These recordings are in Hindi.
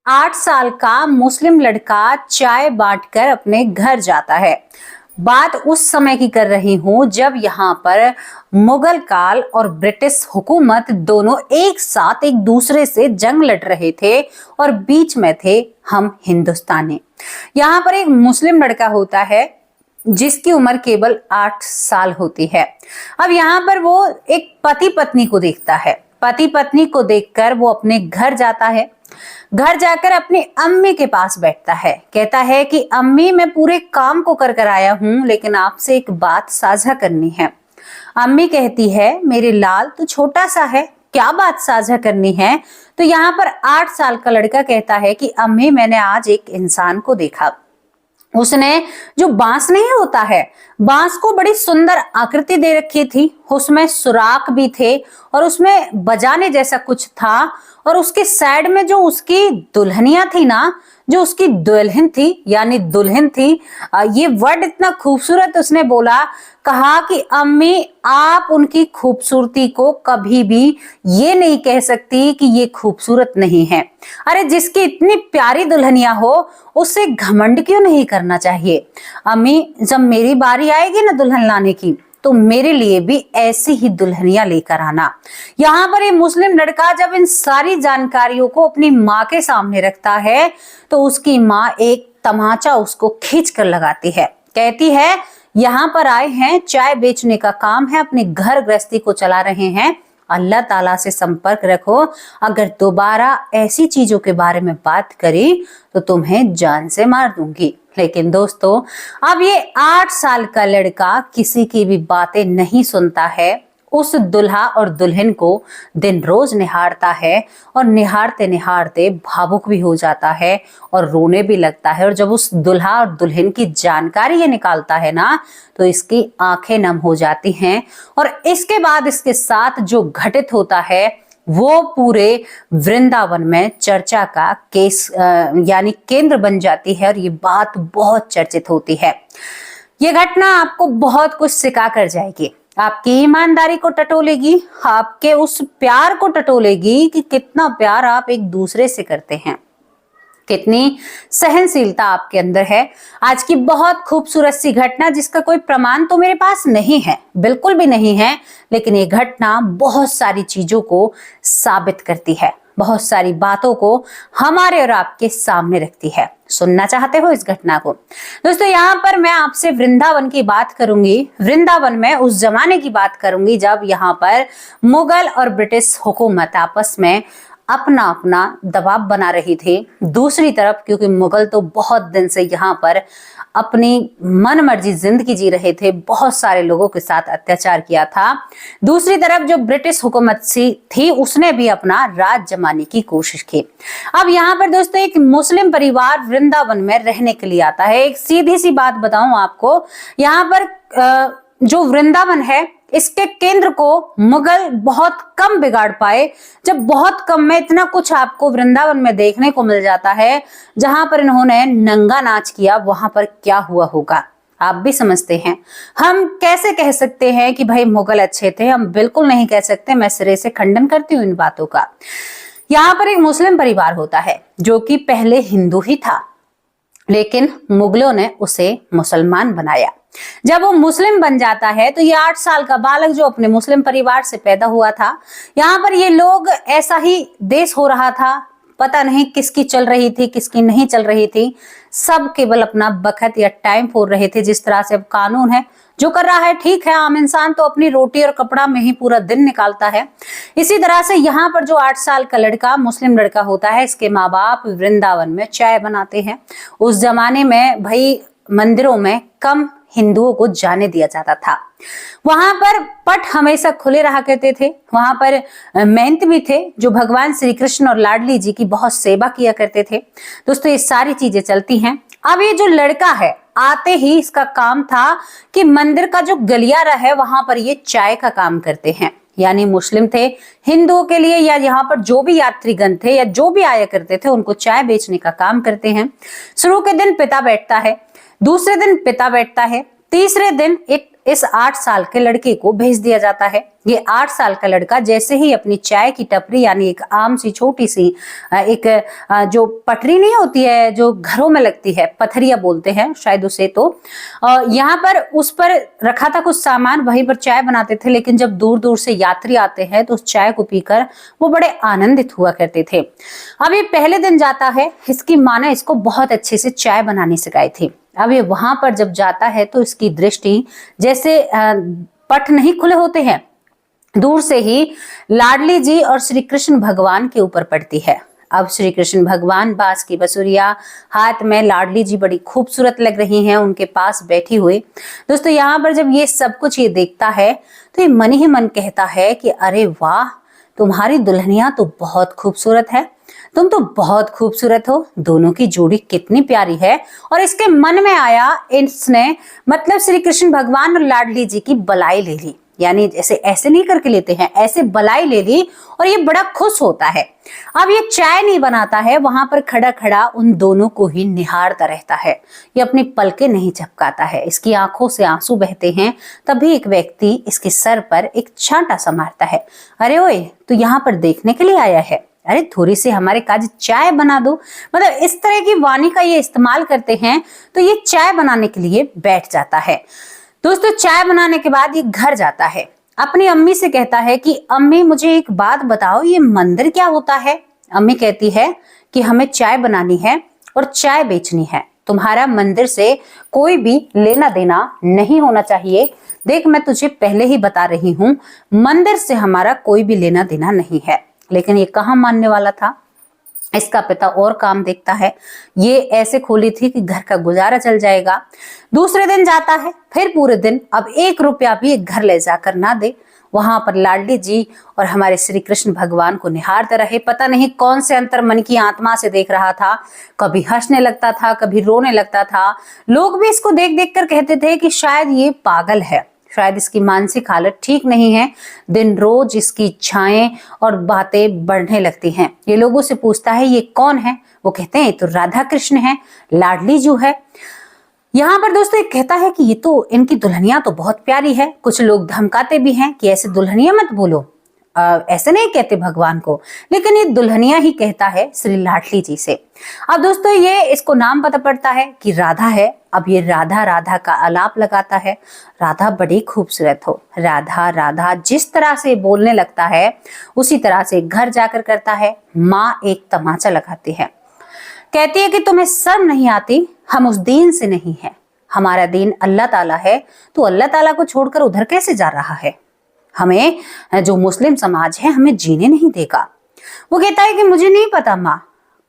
8 साल का मुस्लिम लड़का चाय बांटकर अपने घर जाता है। बात उस समय की कर रही हूं जब यहाँ पर मुगल काल और ब्रिटिश हुकूमत दोनों एक साथ एक दूसरे से जंग लड़ रहे थे और बीच में थे हम हिंदुस्तानी। यहाँ पर एक मुस्लिम लड़का होता है जिसकी उम्र केवल 8 साल होती है। अब यहाँ पर वो एक पति पत्नी को देखता है। पति पत्नी को देखकर वो अपने घर जाता है। घर जाकर अपनी अम्मी के पास बैठता है। कहता है कि अम्मी, मैं पूरे काम को कर आया हूं, लेकिन आपसे एक बात साझा करनी है। अम्मी कहती है, मेरे लाल तू छोटा सा है, क्या बात साझा करनी है? तो यहाँ पर 8 साल का लड़का कहता है कि अम्मी, मैंने आज एक इंसान को देखा। उसने जो बांस नहीं होता है, बांस को बड़ी सुंदर आकृति दे रखी थी, उसमें सुराख भी थे और उसमें बजाने जैसा कुछ था। और उसके साइड में जो उसकी दुल्हनिया थी ना, जो उसकी दुल्हन थी यानी दुल्हन थी, ये वर्ड इतना खूबसूरत उसने बोला, कहा कि अम्मी, आप उनकी खूबसूरती को कभी भी ये नहीं कह सकती कि ये खूबसूरत नहीं है। अरे जिसकी इतनी प्यारी दुल्हनिया हो उससे घमंड क्यों नहीं करना चाहिए? अम्मी, जब मेरी बारी आएगी ना दुल्हन लाने की, तो मेरे लिए भी ऐसी ही दुल्हनिया लेकर आना। यहाँ पर ये मुस्लिम लड़का जब इन सारी जानकारियों को अपनी माँ के सामने रखता है तो उसकी माँ एक तमाचा उसको खींच कर लगाती है। कहती है, यहाँ पर आए हैं, चाय बेचने का काम है, अपने घर गृहस्थी को चला रहे हैं, अल्लाह ताला से संपर्क रखो। अगर दोबारा ऐसी चीजों के बारे में बात करी तो तुम्हें जान से मार दूंगी। लेकिन दोस्तों, अब ये 8 साल का लड़का किसी की भी बातें नहीं सुनता है। उस दुल्हा और दुल्हन को दिन रोज निहारता है और निहारते निहारते भावुक भी हो जाता है और रोने भी लगता है। और जब उस दुल्हा और दुल्हन की जानकारी ये निकालता है ना, तो इसकी आंखें नम हो जाती हैं। और इसके बाद इसके साथ जो घटित होता है वो पूरे वृंदावन में चर्चा का केस यानी केंद्र बन जाती है और ये बात बहुत चर्चित होती है। ये घटना आपको बहुत कुछ सिखा कर जाएगी। आपकी ईमानदारी को टटोलेगी, आपके उस प्यार को टटोलेगी कि कितना प्यार आप एक दूसरे से करते हैं, कितनी सहनशीलता आपके अंदर है। आज की बहुत खूबसूरत सी घटना जिसका कोई प्रमाण तो मेरे पास नहीं है, बिल्कुल भी नहीं है, लेकिन ये घटना बहुत सारी चीजों को साबित करती है, बहुत सारी बातों को हमारे और आपके सामने रखती है। सुनना चाहते हो इस घटना को? दोस्तों, यहाँ पर मैं आपसे वृंदावन की बात करूंगी। वृंदावन में उस जमाने की बात करूंगी जब यहाँ पर मुगल और ब्रिटिश हुकूमत आपस में अपना अपना दबाव बना रही थी। दूसरी तरफ, क्योंकि मुगल तो बहुत दिन से यहाँ पर अपनी मन मर्जी जिंदगी जी रहे थे, बहुत सारे लोगों के साथ अत्याचार किया था। दूसरी तरफ जो ब्रिटिश हुकूमत सी थी उसने भी अपना राज जमाने की कोशिश की। अब यहाँ पर दोस्तों एक मुस्लिम परिवार वृंदावन में रहने के लिए आता है। एक सीधी सी बात बताऊं आपको, यहाँ पर जो वृंदावन है इसके केंद्र को मुगल बहुत कम बिगाड़ पाए। जब बहुत कम में इतना कुछ आपको वृंदावन में देखने को मिल जाता है, जहां पर इन्होंने नंगा नाच किया, वहां पर क्या हुआ होगा आप भी समझते हैं। हम कैसे कह सकते हैं कि भाई मुगल अच्छे थे? हम बिल्कुल नहीं कह सकते। मैं सिरे से खंडन करती हूँ इन बातों का। यहाँ पर एक मुस्लिम परिवार होता है जो कि पहले हिंदू ही था, लेकिन मुगलों ने उसे मुसलमान बनाया। जब वो मुस्लिम बन जाता है तो ये 8 साल का बालक जो अपने मुस्लिम परिवार से पैदा हुआ था, यहाँ पर ये लोग ऐसा ही देश हो रहा था, पता नहीं किसकी चल रही थी किसकी नहीं चल रही थी। सब केवल अपना बखत या टाइम फोड़ रहे थे। जिस तरह से अब कानून है, जो कर रहा है ठीक है, आम इंसान तो अपनी रोटी और कपड़ा में ही पूरा दिन निकालता है। इसी तरह से यहाँ पर जो 8 साल का लड़का मुस्लिम लड़का होता है, इसके माँ बाप वृंदावन में चाय बनाते हैं। उस जमाने में भाई मंदिरों में कम हिंदुओं को जाने दिया जाता था। वहां पर पट हमेशा खुले रहा करते थे। वहां पर महंत भी थे जो भगवान श्री कृष्ण और लाडली जी की बहुत सेवा किया करते थे। दोस्तों, ये सारी चीजें चलती हैं। अब ये जो लड़का है, आते ही इसका काम था कि मंदिर का जो गलियारा है वहां पर ये चाय का काम करते हैं। यानी मुस्लिम थे, हिंदुओं के लिए या यहाँ पर जो भी यात्रीगण थे या जो भी आया करते थे उनको चाय बेचने का काम करते हैं। शुरू के दिन पिता बैठता है, दूसरे दिन पिता बैठता है, तीसरे दिन इस 8 साल के लड़के को भेज दिया जाता है। ये 8 साल का लड़का जैसे ही अपनी चाय की टपरी, यानी एक आम सी छोटी सी एक जो पटरी नहीं होती है जो घरों में लगती है, पथरिया बोलते हैं शायद उसे, तो यहाँ पर उस पर रखा था कुछ सामान, वहीं पर चाय बनाते थे। लेकिन जब दूर दूर से यात्री आते हैं तो उस चाय को पीकर वो बड़े आनंदित हुआ करते थे। अब ये पहले दिन जाता है, इसकी माँ ने इसको बहुत अच्छे से चाय बनानी सिखाई थी। अब ये वहां पर जब जाता है तो इसकी दृष्टि, जैसे पट नहीं खुले होते हैं, दूर से ही लाडली जी और श्री कृष्ण भगवान के ऊपर पड़ती है। अब श्री कृष्ण भगवान बांस की बसुरिया हाथ में, लाडली जी बड़ी खूबसूरत लग रही हैं उनके पास बैठी हुई। दोस्तों यहाँ पर जब ये सब कुछ ये देखता है तो ये मन ही मन कहता है कि अरे वाह, तुम्हारी दुल्हनिया तो बहुत खूबसूरत है, तुम तो बहुत खूबसूरत हो, दोनों की जोड़ी कितनी प्यारी है। और इसके मन में आया, इसने मतलब श्री कृष्ण भगवान और लाडली जी की बलाई ले ली, यानी जैसे ऐसे नहीं करके लेते हैं, ऐसे बलाई ले ली और ये बड़ा खुश होता है। अब ये चाय नहीं बनाता है, वहां पर खड़ा खड़ा उन दोनों को ही निहारता रहता है। ये अपनी पलकें नहीं झपकाता है, इसकी आंखों से आंसू बहते हैं। तभी एक व्यक्ति इसके सर पर एक छांटा सा मारता है। अरे ओए, तू यहाँ पर देखने के लिए आया है? अरे थोड़ी सी हमारे काज चाय बना दो। मतलब इस तरह की वाणी का ये इस्तेमाल करते हैं। तो ये चाय बनाने के लिए बैठ जाता है। दोस्तों चाय बनाने के बाद ये घर जाता है, अपनी अम्मी से कहता है कि अम्मी मुझे एक बात बताओ, ये मंदिर क्या होता है? अम्मी कहती है कि हमें चाय बनानी है और चाय बेचनी है, तुम्हारा मंदिर से कोई भी लेना देना नहीं होना चाहिए। देख मैं तुझे पहले ही बता रही हूँ, मंदिर से हमारा कोई भी लेना देना नहीं है। लेकिन ये कहाँ मानने वाला था, इसका पिता और काम देखता है। ये ऐसे खोली थी कि घर का गुजारा चल जाएगा। दूसरे दिन जाता है, फिर पूरे दिन अब 1 रुपया भी घर ले जाकर ना दे। वहां पर लाडली जी और हमारे श्री कृष्ण भगवान को निहारते रहे। पता नहीं कौन से अंतर मन की आत्मा से देख रहा था, कभी हंसने लगता था, कभी रोने लगता था। लोग भी इसको देख देख कर कहते थे कि शायद ये पागल है, शायद इसकी मानसिक हालत ठीक नहीं है। दिन रोज इसकी इच्छाएं और बातें बढ़ने लगती हैं। ये लोगों से पूछता है ये कौन है? वो कहते हैं ये तो राधा कृष्ण है, लाडली जो है। यहाँ पर दोस्तों एक कहता है कि ये तो इनकी दुल्हनिया तो बहुत प्यारी है। कुछ लोग धमकाते भी हैं कि ऐसे दुल्हनिया मत बोलो, ऐसे नहीं कहते भगवान को, लेकिन ये दुल्हनिया ही कहता है श्री लाडली जी से। अब दोस्तों ये इसको नाम पता पड़ता है कि राधा है। अब ये राधा राधा का आलाप लगाता है। राधा बड़ी खूबसूरत हो, राधा राधा जिस तरह से बोलने लगता है उसी तरह से घर जाकर करता है। माँ एक तमाचा लगाती है, कहती है कि तुम्हें शर्म नहीं आती, हम उस दीन से नहीं है, हमारा दीन अल्लाह ताला है, तो अल्लाह ताला को छोड़कर उधर कैसे जा रहा है? हमें जो मुस्लिम समाज है हमें जीने नहीं देगा। वो कहता है कि मुझे नहीं पता माँ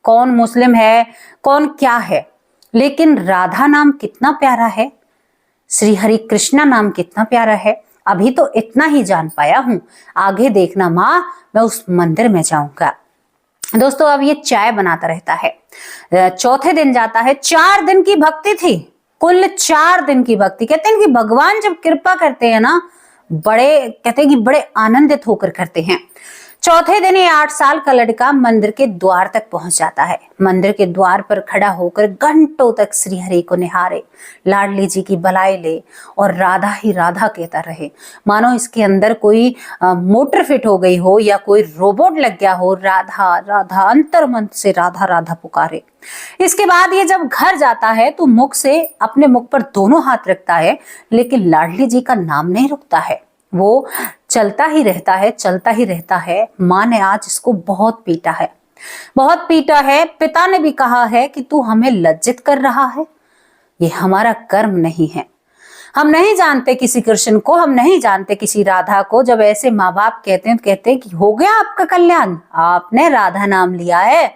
कौन मुस्लिम है कौन क्या है, लेकिन राधा नाम कितना प्यारा है, श्री हरि कृष्णा नाम कितना प्यारा है। अभी तो इतना ही जान पाया हूं, आगे देखना माँ, मैं उस मंदिर में जाऊंगा। दोस्तों अब ये चाय बनाता रहता है। चौथे दिन जाता है। 4 दिन की भक्ति थी, कुल 4 दिन की भक्ति। कहते हैं कि भगवान जब कृपा करते हैं ना, कहते हैं कि बड़े आनंदित होकर करते हैं। चौथे दिन ये 8 साल का लड़का मंदिर के द्वार तक पहुंच जाता है। मंदिर के द्वार पर खड़ा होकर घंटों तक श्री हरि को निहारे, लाडली जी की बलाई ले और राधा ही राधा कहता रहे, मानो इसके अंदर कोई मोटर फिट हो गई हो या कोई रोबोट लग गया हो। राधा राधा अंतर मन से राधा राधा पुकारे। इसके बाद ये जब घर जाता है तो मुख से अपने मुख पर दोनों हाथ रखता है, लेकिन लाडली जी का नाम नहीं रुकता है। वो चलता ही रहता है, चलता ही रहता है। माँ ने आज इसको बहुत पीटा है, बहुत पीटा है। पिता ने भी कहा है कि तू हमें लज्जित कर रहा है, ये हमारा कर्म नहीं है। हम नहीं जानते किसी कृष्ण को, हम नहीं जानते किसी राधा को। जब ऐसे माँ बाप कहते हैं तो कहते हैं कि हो गया आपका कल्याण, आपने राधा नाम लिया है,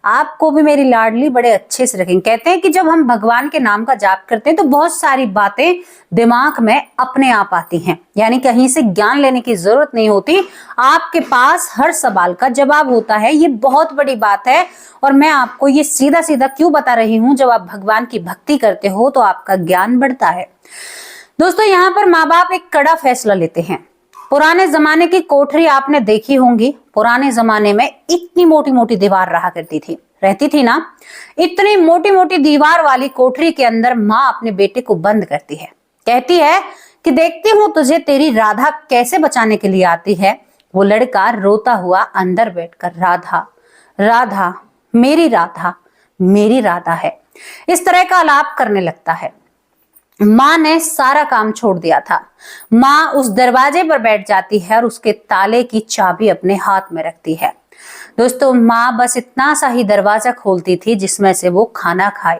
आपको भी मेरी लाडली बड़े अच्छे से रखेंगे। कहते हैं कि जब हम भगवान के नाम का जाप करते हैं तो बहुत सारी बातें दिमाग में अपने आप आती हैं, यानी कहीं से ज्ञान लेने की जरूरत नहीं होती, आपके पास हर सवाल का जवाब होता है। ये बहुत बड़ी बात है और मैं आपको ये सीधा सीधा क्यों बता रही हूँ, जब आप भगवान की भक्ति करते हो तो आपका ज्ञान बढ़ता है। दोस्तों यहाँ पर माँ बाप एक कड़ा फैसला लेते हैं। पुराने जमाने की कोठरी आपने देखी होंगी, पुराने जमाने में इतनी मोटी मोटी दीवार रहा करती थी, रहती थी ना। इतनी मोटी मोटी दीवार वाली कोठरी के अंदर माँ अपने बेटे को बंद करती है। कहती है कि देखती हूं तुझे तेरी राधा कैसे बचाने के लिए आती है। वो लड़का रोता हुआ अंदर बैठकर राधा राधा मेरी राधा मेरी राधा है, इस तरह का आलाप करने लगता है। माँ ने सारा काम छोड़ दिया था। माँ उस दरवाजे पर बैठ जाती है और उसके ताले की चाबी अपने हाथ में रखती है। दोस्तों, माँ बस इतना सा ही दरवाजा खोलती थी जिसमें से वो खाना खाए।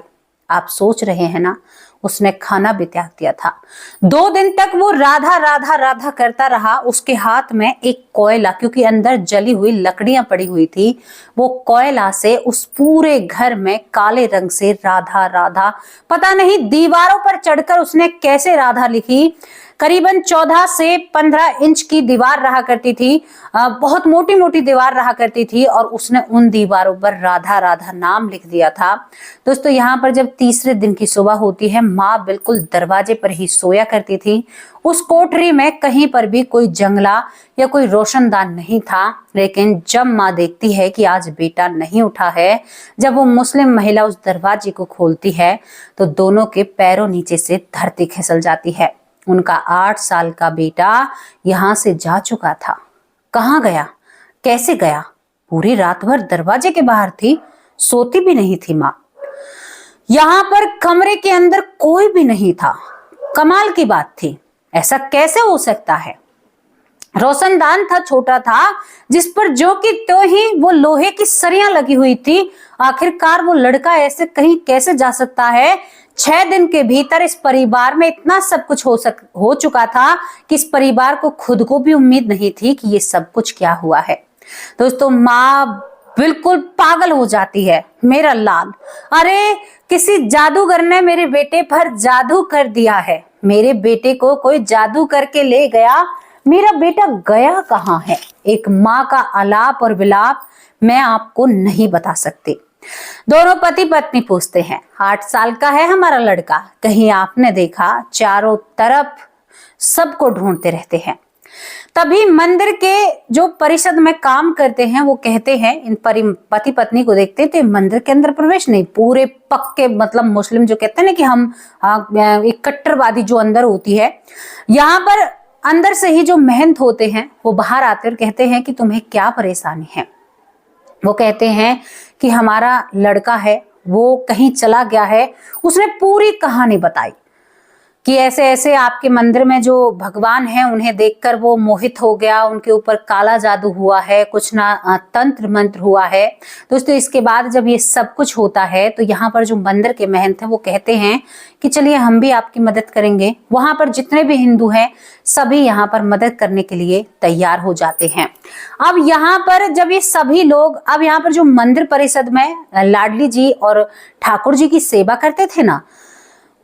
आप सोच रहे हैं ना, उसने खाना भी त्याग दिया था। 2 दिन तक वो राधा राधा राधा करता रहा। उसके हाथ में एक कोयला, क्योंकि अंदर जली हुई लकड़ियां पड़ी हुई थी, वो कोयला से उस पूरे घर में काले रंग से राधा राधा, पता नहीं दीवारों पर चढ़कर उसने कैसे राधा लिखी। करीबन 14 से 15 इंच की दीवार रहा करती थी, बहुत मोटी मोटी दीवार रहा करती थी, और उसने उन दीवारों पर राधा राधा नाम लिख दिया था। दोस्तों, यहाँ पर जब तीसरे दिन की सुबह होती है, माँ बिल्कुल दरवाजे पर ही सोया करती थी। उस कोठरी में कहीं पर भी कोई जंगला या कोई रोशनदान नहीं था। लेकिन जब माँ देखती है कि आज बेटा नहीं उठा है, जब वो मुस्लिम महिला उस दरवाजे को खोलती है, तो दोनों के पैरों नीचे से धरती खिसल जाती है। उनका 8 साल का बेटा यहां से जा चुका था। कहां गया, कैसे गया? पूरी रात भर दरवाजे के बाहर थी, सोती भी नहीं थी मां। यहां पर कमरे के अंदर कोई भी नहीं था। कमाल की बात थी, ऐसा कैसे हो सकता है? रोशनदान था, छोटा था, जिस पर जो कि तो ही वो लोहे की सरियां लगी हुई थी। आखिरकार वो लड़का ऐसे कहीं कैसे जा सकता है? 6 दिन के भीतर इस परिवार में इतना सब कुछ हो चुका था कि इस परिवार को खुद को भी उम्मीद नहीं थी कि ये सब कुछ क्या हुआ है। दोस्तों, माँ बिल्कुल पागल हो जाती है। मेरा लाल, अरे किसी जादूगर ने मेरे बेटे पर जादू कर दिया है। मेरे बेटे को कोई जादू करके ले गया। मेरा बेटा गया कहाँ है? एक माँ का आलाप और विलाप मैं आपको नहीं बता सकती। दोनों पति पत्नी पूछते हैं, 8 साल का है हमारा लड़का, कहीं आपने देखा? चारों तरफ सबको ढूंढते रहते हैं। तभी मंदिर के जो परिषद में काम करते हैं वो कहते हैं, इन पति पत्नी को देखते हैं तो मंदिर के अंदर प्रवेश नहीं। पूरे पक्के मतलब मुस्लिम जो कहते हैं ना कि हम एक कट्टरवादी जो अंदर होती है, यहाँ पर अंदर से ही जो महंत होते हैं वो बाहर आते और कहते हैं कि तुम्हें क्या परेशानी है। वो कहते हैं कि हमारा लड़का है, वो कहीं चला गया है। उसने पूरी कहानी बताई कि ऐसे ऐसे आपके मंदिर में जो भगवान हैं उन्हें देखकर वो मोहित हो गया, उनके ऊपर काला जादू हुआ है, कुछ ना तंत्र मंत्र हुआ है। दोस्तों, इसके बाद जब ये सब कुछ होता है तो यहाँ पर जो मंदिर के महंत हैं वो कहते हैं कि चलिए हम भी आपकी मदद करेंगे। वहां पर जितने भी हिंदू हैं सभी यहाँ पर मदद करने के लिए तैयार हो जाते हैं। अब यहाँ पर जब ये सभी लोग, अब यहाँ पर जो मंदिर परिषद में लाडली जी और ठाकुर जी की सेवा करते थे ना,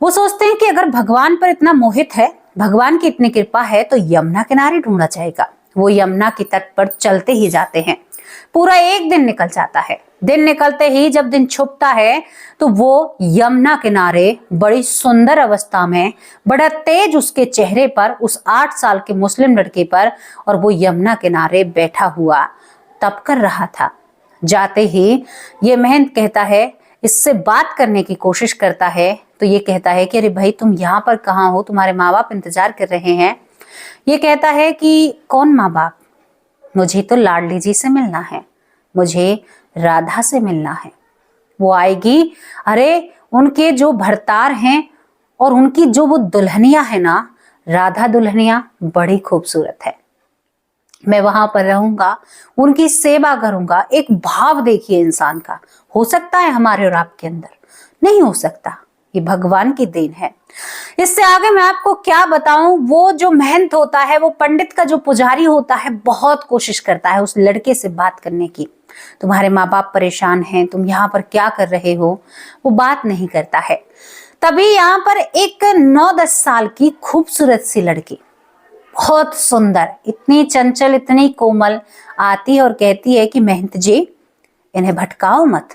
वो सोचते हैं कि अगर भगवान पर इतना मोहित है, भगवान की इतनी कृपा है, तो यमुना किनारे ढूंढना चाहेगा। वो यमुना के तट पर चलते ही जाते हैं। पूरा एक दिन निकल जाता है। दिन निकलते ही जब दिन छुपता है तो वो यमुना किनारे बड़ी सुंदर अवस्था में, बड़ा तेज उसके चेहरे पर, उस 8 साल के मुस्लिम लड़के पर, और वो यमुना किनारे बैठा हुआ तप कर रहा था। जाते ही ये महंत कहता है, इससे बात करने की कोशिश करता है तो ये कहता है कि अरे भाई तुम यहाँ पर कहाँ हो, तुम्हारे माँ बाप इंतजार कर रहे हैं। ये कहता है कि कौन माँ बाप? मुझे तो लाडली जी से मिलना है, मुझे राधा से मिलना है, वो आएगी। अरे उनके जो भरतार हैं और उनकी जो वो दुल्हनिया है ना, राधा दुल्हनिया बड़ी खूबसूरत है। मैं वहां पर रहूंगा, उनकी सेवा करूंगा। एक भाव देखिए इंसान का, हो सकता है हमारे और आपके अंदर? नहीं हो सकता, ये भगवान की देन है। इससे आगे मैं आपको क्या बताऊं। वो जो महंत होता है, वो पंडित का जो पुजारी होता है, बहुत कोशिश करता है उस लड़के से बात करने की। तुम्हारे माँ बाप परेशान हैं, तुम यहाँ पर क्या कर रहे हो? वो बात नहीं करता है। तभी यहाँ पर एक 9-10 साल की खूबसूरत सी लड़की, बहुत सुंदर, इतनी चंचल, इतनी कोमल, आती है और कहती है कि महंत जी इन्हें भटकाओ मत।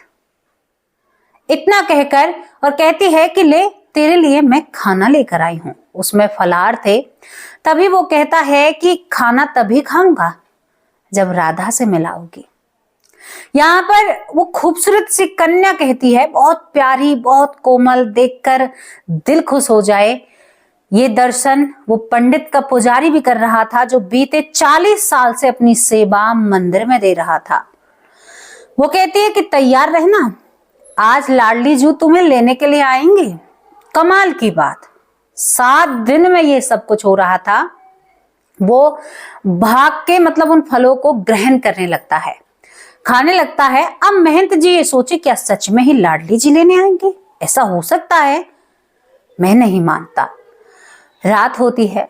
इतना कहकर और कहती है कि ले तेरे लिए मैं खाना लेकर आई हूं। उसमें फलाहार थे। तभी वो कहता है कि खाना तभी खाऊंगा जब राधा से मिलाओगी। यहाँ पर वो खूबसूरत सी कन्या कहती है, बहुत प्यारी, बहुत कोमल, देखकर दिल खुश हो जाए। ये दर्शन वो पंडित का पुजारी भी कर रहा था जो बीते 40 साल से अपनी सेवा मंदिर में दे रहा था। वो कहती है कि तैयार रहना, आज लाडली जू तुम्हें लेने के लिए आएंगे। कमाल की बात, 7 दिन में ये सब कुछ हो रहा था। वो भाग के मतलब उन फलों को ग्रहण करने लगता है, खाने लगता है। अब महंत जी ये सोचे क्या सच में ही लाडली जी लेने आएंगे? ऐसा हो सकता है? मैं नहीं मानता। रात होती है,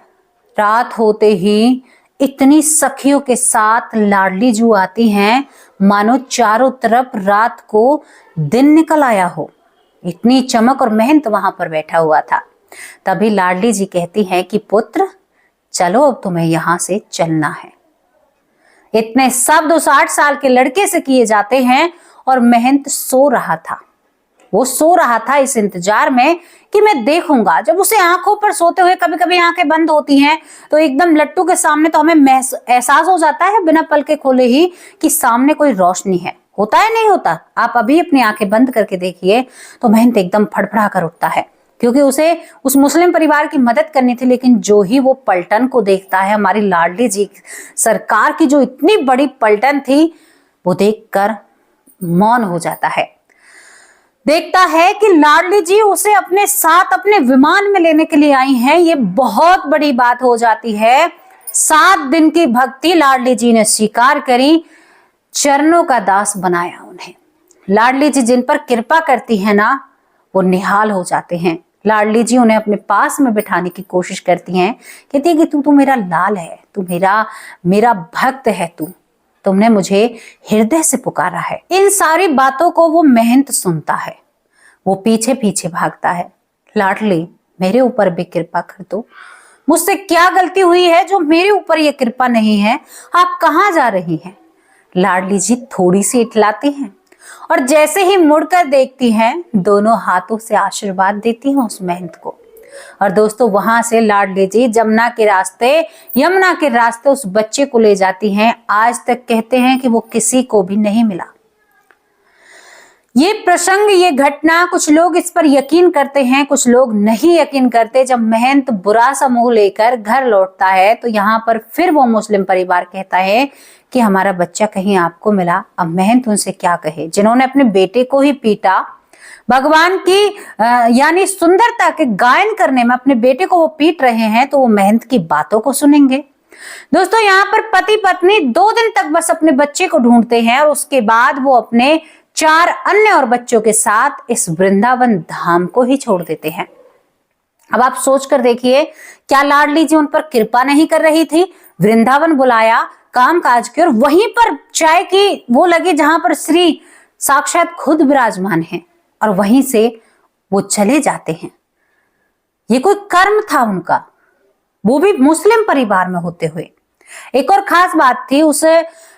रात होते ही इतनी सखियों के साथ लाडली जू आती हैं मानो चारों तरफ रात को दिन निकल आया हो। इतनी चमक और महंत वहां पर बैठा हुआ था। तभी लाडली जी कहती हैं कि पुत्र चलो अब तुम्हें यहां से चलना है। इतने शब्द उस 8 साल के लड़के से किए जाते हैं और महंत सो रहा था। वो सो रहा था इस इंतजार में कि मैं देखूंगा। जब उसे आंखों पर सोते हुए कभी कभी आंखें बंद होती हैं तो एकदम लट्टू के सामने तो हमें एहसास हो जाता है बिना पलके खोले ही कि सामने कोई रोशनी है। होता है नहीं होता? आप अभी अपनी आंखें बंद करके देखिए तो महंत एकदम फड़फड़ा कर उठता है, क्योंकि उसे उस मुस्लिम परिवार की मदद करनी थी। लेकिन जो ही वो पलटन को देखता है, हमारी लाडली जी सरकार की जो इतनी बड़ी पलटन थी, वो देखकर मौन हो जाता है। देखता है कि लाडली जी उसे अपने साथ अपने विमान में लेने के लिए आई हैं। ये बहुत बड़ी बात हो जाती है। 7 दिन की भक्ति लाडली जी ने स्वीकार करी, चरणों का दास बनाया उन्हें। लाडली जी जिन पर कृपा करती है ना, वो निहाल हो जाते हैं। लाडली जी उन्हें अपने पास में बिठाने की कोशिश करती हैं, कहती है कि तू तो मेरा लाल है, तू मेरा भक्त है, तुमने मुझे हृदय से पुकारा है। इन सारी बातों को वो महंत सुनता है। वो पीछे पीछे भागता है। लाडली मेरे ऊपर भी कृपा कर दो, मुझसे क्या गलती हुई है जो मेरे ऊपर ये कृपा नहीं है? आप कहाँ जा रही हैं? लाडली जी थोड़ी सी इठलाती हैं और जैसे ही मुड़कर देखती हैं, दोनों हाथों से आशीर्वाद देती हैं उस महंत को। और दोस्तों वहां से लाडली जी यमुना के रास्ते उस बच्चे को ले जाती हैं। आज तक कहते हैं कि वो किसी को भी नहीं मिला। ये प्रसंग, ये घटना, कुछ लोग इस पर यकीन करते हैं, कुछ लोग नहीं यकीन करते। जब महंत बुरा सा मुंह लेकर घर लौटता है तो यहाँ पर फिर वो मुस्लिम परिवार कहता है कि हमारा बच्चा कहीं आपको मिला। अब महंत उनसे क्या कहे, जिन्होंने अपने बेटे को ही पीटा, भगवान की यानी सुंदरता के गायन करने में अपने बेटे को वो पीट रहे हैं, तो वो महंत की बातों को सुनेंगे? दोस्तों यहाँ पर पति पत्नी 2 दिन तक बस अपने बच्चे को ढूंढते हैं और उसके बाद वो अपने 4 अन्य और बच्चों के साथ इस वृंदावन धाम को ही छोड़ देते हैं। अब आप सोच कर देखिए, क्या लाडली जी उन पर कृपा नहीं कर रही थी? वृंदावन बुलाया काम काज की और वहीं पर चाय की वो लगी जहां पर श्री साक्षात खुद विराजमान है, और वहीं से वो चले जाते हैं। ये कोई कर्म था उनका, वो भी मुस्लिम परिवार में होते हुए। एक और खास बात थी उस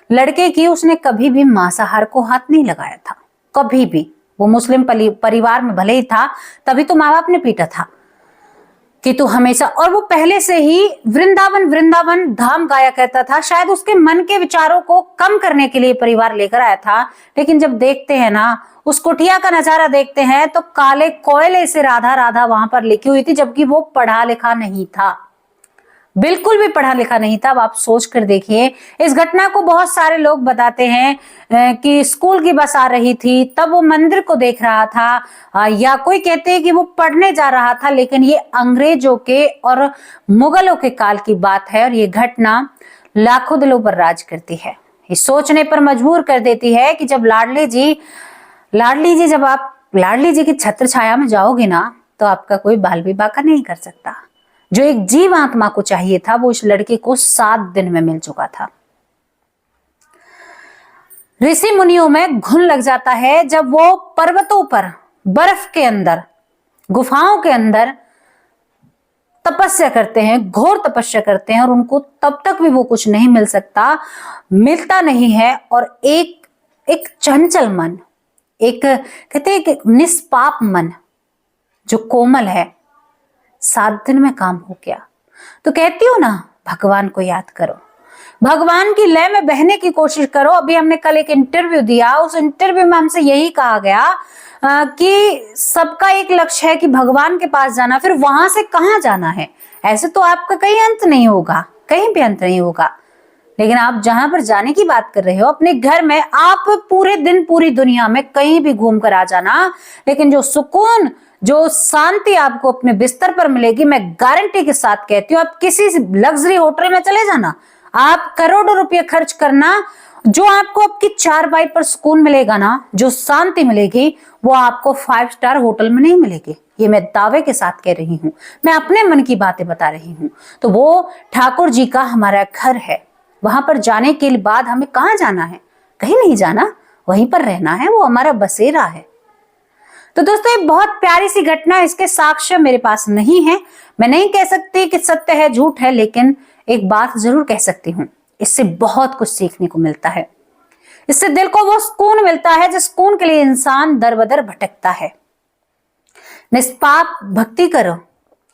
लड़के की, उसने कभी भी मांसाहार को हाथ नहीं लगाया था, कभी भी। वो मुस्लिम परिवार में भले ही था, तभी तो माँ बाप ने पीटा था कि तू हमेशा, और वो पहले से ही वृंदावन वृंदावन धाम गाया करता था। शायद उसके मन के विचारों को कम करने के लिए परिवार लेकर आया था। लेकिन जब देखते हैं ना, उस कुटिया का नजारा देखते हैं तो काले कोयले से राधा राधा वहां पर लिखी हुई थी, जबकि वो पढ़ा लिखा नहीं था, बिल्कुल भी पढ़ा लिखा नहीं था। अब आप सोच कर देखिए, इस घटना को बहुत सारे लोग बताते हैं कि स्कूल की बस आ रही थी तब वो मंदिर को देख रहा था, या कोई कहते हैं कि वो पढ़ने जा रहा था। लेकिन ये अंग्रेजों के और मुगलों के काल की बात है और ये घटना लाखों दिलों पर राज करती है। ये सोचने पर मजबूर कर देती है कि जब जब आप लाडली जी की छत्र छाया में जाओगे ना, तो आपका कोई बाल विवाह का नहीं कर सकता। जो एक जीव आत्मा को चाहिए था वो इस लड़के को 7 दिन में मिल चुका था। ऋषि मुनियों में घुन लग जाता है जब वो पर्वतों पर, बर्फ के अंदर, गुफाओं के अंदर तपस्या करते हैं, घोर तपस्या करते हैं, और उनको तब तक भी वो कुछ नहीं मिलता नहीं है। और एक चंचल मन, एक कहते हैं कि निष्पाप मन जो कोमल है, 7 दिन में काम हो गया। तो कहती हूँ ना, भगवान को याद करो, भगवान की लय में बहने की कोशिश करो। अभी हमने कल एक इंटरव्यू दिया, उस इंटरव्यू में हमसे यही कहा गया कि सबका एक लक्ष्य है कि भगवान के पास जाना, फिर वहां से कहां जाना है। ऐसे तो आपका कहीं अंत नहीं होगा, कहीं भी अंत नहीं होगा। लेकिन आप जहां पर जाने की बात कर रहे हो, अपने घर में आप पूरे दिन पूरी दुनिया में कहीं भी घूम कर आ जाना, लेकिन जो सुकून, जो शांति आपको अपने बिस्तर पर मिलेगी, मैं गारंटी के साथ कहती हूँ, आप किसी लग्जरी होटल में चले जाना, आप करोड़ों रुपए खर्च करना, जो आपको आपकी चारपाई पर सुकून मिलेगा ना, जो शांति मिलेगी, वो आपको 5 स्टार होटल में नहीं मिलेगी। ये मैं दावे के साथ कह रही हूँ, मैं अपने मन की बातें बता रही हूँ। तो वो ठाकुर जी का हमारा घर है, वहां पर जाने के बाद हमें कहाँ जाना है? कहीं नहीं जाना, वहीं पर रहना है, वो हमारा बसेरा है। तो दोस्तों, ये बहुत प्यारी सी घटना है, इसके साक्ष्य मेरे पास नहीं है, मैं नहीं कह सकती कि सत्य है झूठ है, लेकिन एक बात जरूर कह सकती हूँ, इससे बहुत कुछ सीखने को मिलता है। इससे दिल को वो सुकून मिलता है जिस सुकून के लिए इंसान दर बदर भटकता है। निष्पाप भक्ति करो,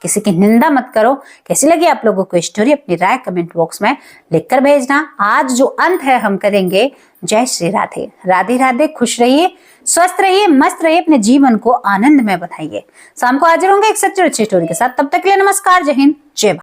किसी की निंदा मत करो। कैसी लगी आप लोगों को स्टोरी? अपनी राय कमेंट बॉक्स में लिखकर भेजना। आज जो अंत है हम करेंगे जय श्री राधे। राधे राधे। खुश रहिए, स्वस्थ रहिए, मस्त रहिए, अपने जीवन को आनंद में बनाइए। शाम को हाजिर होंगे एक सच्ची अच्छी स्टोरी के साथ। तब तक के लिए नमस्कार, जय हिंद, जय भारत।